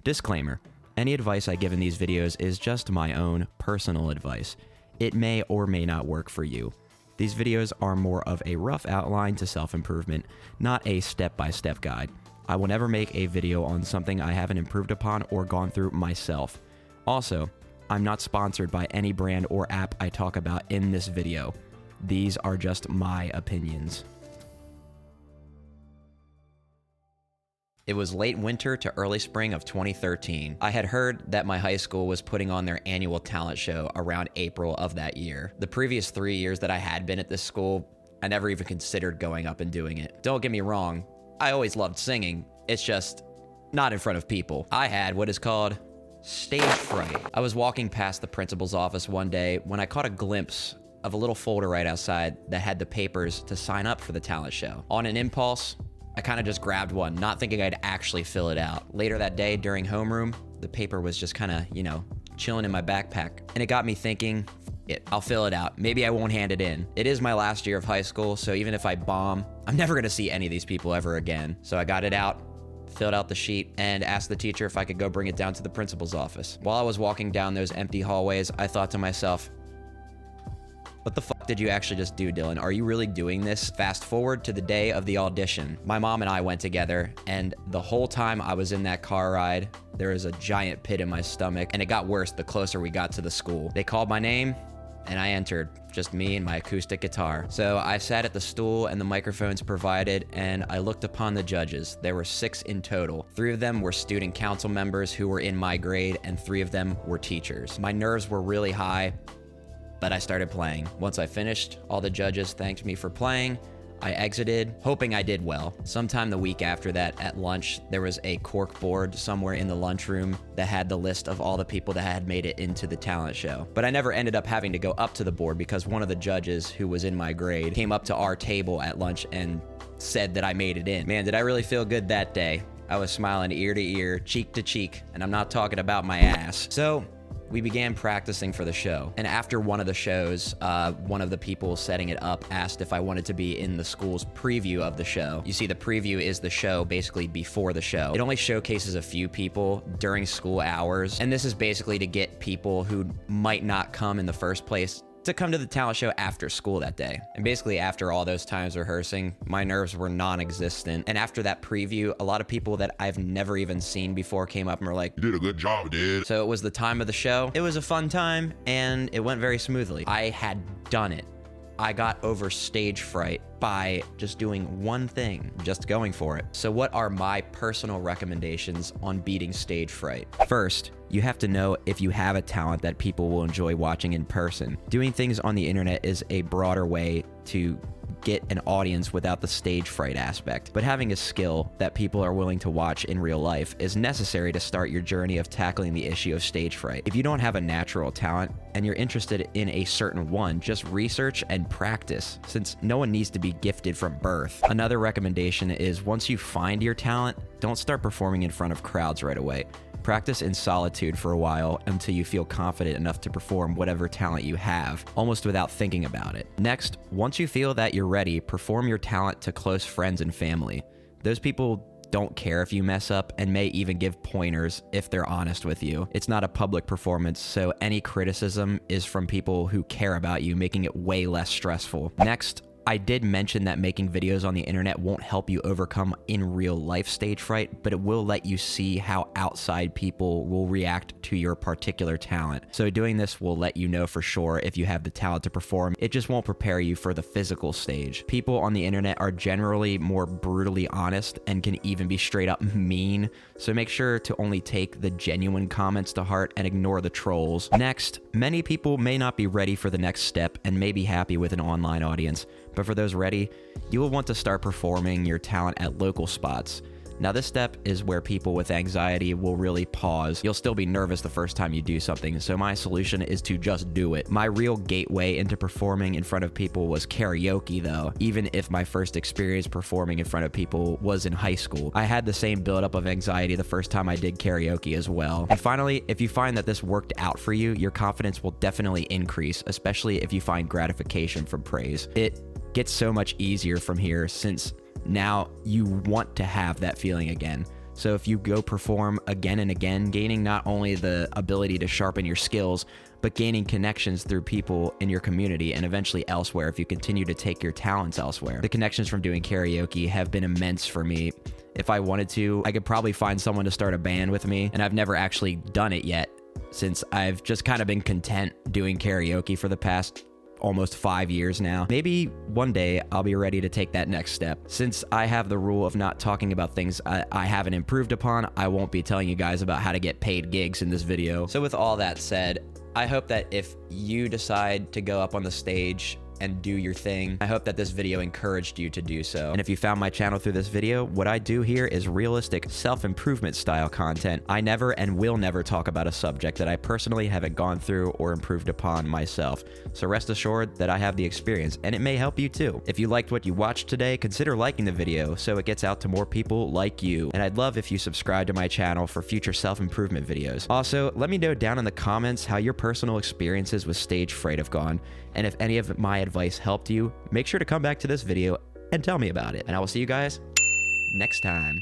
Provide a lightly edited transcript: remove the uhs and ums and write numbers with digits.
Disclaimer: any advice I give in these videos is just my own personal advice. It may or may not work for you. These videos are more of a rough outline to self-improvement, not a step-by-step guide. I will never make a video on something I haven't improved upon or gone through myself. Also, I'm not sponsored by any brand or app I talk about in this video. These are just my opinions. It was late winter to early spring of 2013. I had heard that my high school was putting on their annual talent show around April of that year. The previous 3 years that I had been at this school, I never even considered going up and doing it. Don't get me wrong, I always loved singing. It's just not in front of people. I had what is called stage fright. I was walking past the principal's office one day when I caught a glimpse of a little folder right outside that had the papers to sign up for the talent show. On an impulse, I kind of just grabbed one, not thinking I'd actually fill it out. Later that day during homeroom, the paper was just kind of, chilling in my backpack. And it got me thinking, I'll fill it out. Maybe I won't hand it in. It is my last year of high school, so even if I bomb, I'm never gonna see any of these people ever again. So I got it out, filled out the sheet, and asked the teacher if I could go bring it down to the principal's office. While I was walking down those empty hallways, I thought to myself, what the fuck did you actually just do, Dylan? Are you really doing this? Fast forward to the day of the audition. My mom and I went together, and the whole time I was in that car ride, there was a giant pit in my stomach, and it got worse the closer we got to the school. They called my name, and I entered, just me and my acoustic guitar. So I sat at the stool and the microphones provided, and I looked upon the judges. There were 6 in total. 3 of them were student council members who were in my grade, and 3 of them were teachers. My nerves were really high, but I started playing. Once I finished, all the judges thanked me for playing. I exited, hoping I did well. Sometime the week after that, at lunch, there was a cork board somewhere in the lunchroom that had the list of all the people that had made it into the talent show. But I never ended up having to go up to the board because one of the judges, who was in my grade, came up to our table at lunch and said that I made it in. Man, did I really feel good that day. I was smiling ear to ear, cheek to cheek, and I'm not talking about my ass. So we began practicing for the show. And after one of the shows, one of the people setting it up asked if I wanted to be in the school's preview of the show. You see, the preview is the show basically before the show. It only showcases a few people during school hours. And this is basically to get people who might not come in the first place to come to the talent show after school that day. And basically after all those times rehearsing, my nerves were non-existent. And after that preview, a lot of people that I've never even seen before came up and were like, "You did a good job, dude." So it was the time of the show. It was a fun time and it went very smoothly. I had done it. I got over stage fright by just doing one thing, just going for it. So what are my personal recommendations on beating stage fright? First, you have to know if you have a talent that people will enjoy watching in person. Doing things on the internet is a broader way to get an audience without the stage fright aspect. But having a skill that people are willing to watch in real life is necessary to start your journey of tackling the issue of stage fright. If you don't have a natural talent and you're interested in a certain one, just research and practice, since no one needs to be gifted from birth. Another recommendation is once you find your talent, don't start performing in front of crowds right away. Practice in solitude for a while until you feel confident enough to perform whatever talent you have, almost without thinking about it. Next, once you feel that you're ready, perform your talent to close friends and family. Those people don't care if you mess up and may even give pointers if they're honest with you. It's not a public performance, so any criticism is from people who care about you, making it way less stressful. Next, I did mention that making videos on the internet won't help you overcome in real life stage fright, but it will let you see how outside people will react to your particular talent. So doing this will let you know for sure if you have the talent to perform. It just won't prepare you for the physical stage. People on the internet are generally more brutally honest and can even be straight up mean, so make sure to only take the genuine comments to heart and ignore the trolls. Next, many people may not be ready for the next step and may be happy with an online audience. But for those ready, you will want to start performing your talent at local spots. Now this step is where people with anxiety will really pause. You'll still be nervous the first time you do something, so my solution is to just do it. My real gateway into performing in front of people was karaoke though, even if my first experience performing in front of people was in high school. I had the same buildup of anxiety the first time I did karaoke as well. And finally, if you find that this worked out for you, your confidence will definitely increase, especially if you find gratification from praise. It gets so much easier from here since now you want to have that feeling again. So if you go perform again and again, gaining not only the ability to sharpen your skills, but gaining connections through people in your community and eventually elsewhere if you continue to take your talents elsewhere. The connections from doing karaoke have been immense for me. If I wanted to, I could probably find someone to start a band with me, and I've never actually done it yet since I've just kind of been content doing karaoke for the past almost 5 years now. Maybe one day I'll be ready to take that next step. Since I have the rule of not talking about things I haven't improved upon, I won't be telling you guys about how to get paid gigs in this video. So with all that said, I hope that if you decide to go up on the stage and do your thing, I hope that this video encouraged you to do so. And if you found my channel through this video, what I do here is realistic self-improvement style content. I never and will never talk about a subject that I personally haven't gone through or improved upon myself. So rest assured that I have the experience, and it may help you too. If you liked what you watched today, consider liking the video so it gets out to more people like you. And I'd love if you subscribe to my channel for future self-improvement videos. Also, let me know down in the comments how your personal experiences with stage fright have gone, and if any of my advice helped you, make sure to come back to this video and tell me about it. And I will see you guys next time.